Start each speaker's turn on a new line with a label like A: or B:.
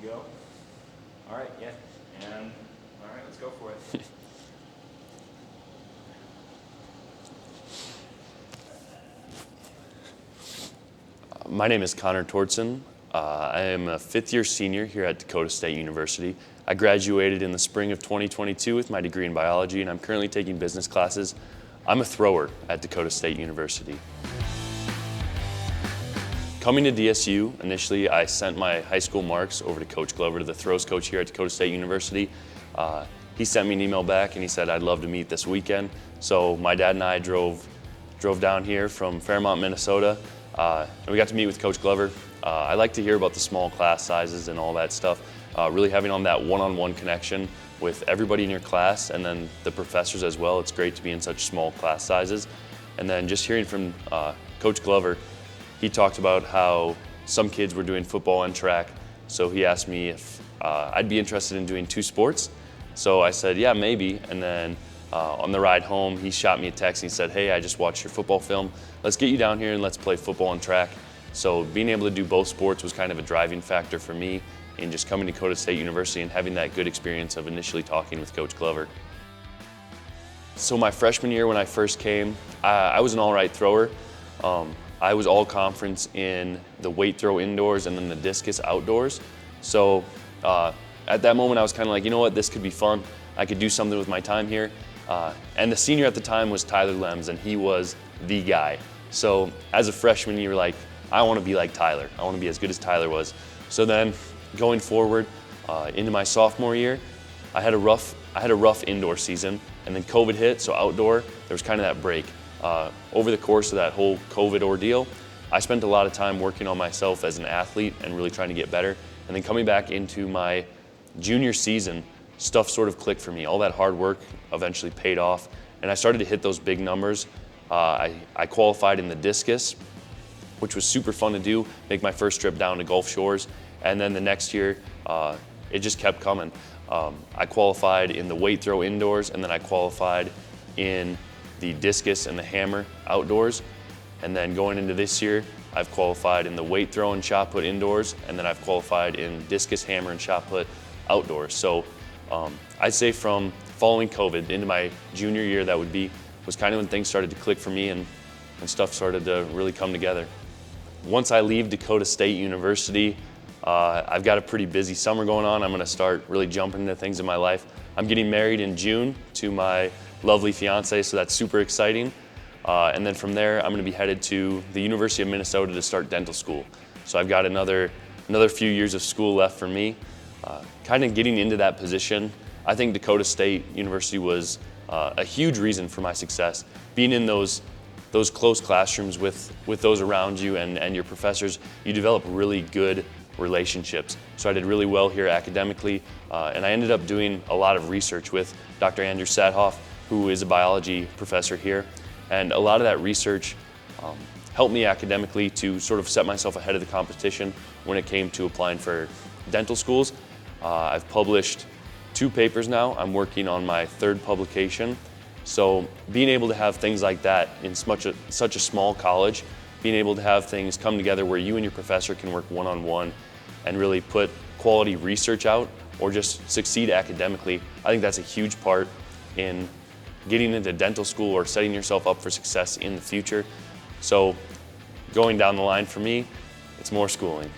A: to go? All right, yeah. And all right, let's go for it.
B: My name is Conner Tordsen. I am a fifth-year senior here at Dakota State University. I graduated in the spring of 2022 with my degree in biology, and I'm currently taking business classes. I'm a thrower at Dakota State University. Coming to DSU, initially I sent my high school marks over to Coach Glover, to the throws coach here at Dakota State University. He sent me an email back and he said I'd love to meet this weekend. So my dad and I drove down here from Fairmont, Minnesota, and we got to meet with Coach Glover. I like to hear about the small class sizes and all that stuff, really having on that one-on-one connection with everybody in your class and then the professors as well. It's great to be in such small class sizes. And then just hearing from Coach Glover, he talked about how some kids were doing football and track, so he asked me if I'd be interested in doing two sports. So I said, yeah, maybe. And then on the ride home, he shot me a text and he said, hey, I just watched your football film. Let's get you down here and let's play football and track. So being able to do both sports was kind of a driving factor for me in just coming to Dakota State University and having that good experience of initially talking with Coach Glover. So my freshman year when I first came, I was an all right thrower. I was all conference in the weight throw indoors and then the discus outdoors. So at that moment I was kind of like, you know what, this could be fun. I could do something with my time here. And the senior at the time was Tyler Lems, and he was the guy. So as a freshman, you were like, I want to be like Tyler. I want to be as good as Tyler was. So then going forward into my sophomore year, I had a rough indoor season, and then COVID hit, so outdoor, there was kind of that break. Over the course of that whole COVID ordeal, I spent a lot of time working on myself as an athlete and really trying to get better. And then coming back into my junior season, stuff sort of clicked for me. All that hard work eventually paid off, and I started to hit those big numbers. I qualified in the discus, which was super fun to do, make my first trip down to Gulf Shores. And then the next year, it just kept coming. I qualified in the weight throw indoors, and then I qualified in the discus and the hammer outdoors. And then going into this year, I've qualified in the weight throw and shot put indoors, and then I've qualified in discus, hammer, and shot put outdoors. So I'd say from following COVID into my junior year, was kind of when things started to click for me and stuff started to really come together. Once I leave Dakota State University, I've got a pretty busy summer going on. I'm going to start really jumping into things in my life. I'm getting married in June to my lovely fiance, so that's super exciting. And then from there, I'm going to be headed to the University of Minnesota to start dental school. So I've got another few years of school left for me. Kind of getting into that position, I think Dakota State University was a huge reason for my success. Being in those close classrooms with those around you and your professors, you develop really good relationships. So I did really well here academically, and I ended up doing a lot of research with Dr. Andrew Sadhoff, who is a biology professor here. And a lot of that research helped me academically to sort of set myself ahead of the competition when it came to applying for dental schools. I've published 2 papers now. I'm working on my 3rd publication. So being able to have things like that in such a small college, being able to have things come together where you and your professor can work one-on-one and really put quality research out or just succeed academically, I think that's a huge part in getting into dental school or setting yourself up for success in the future. So going down the line for me, it's more schooling.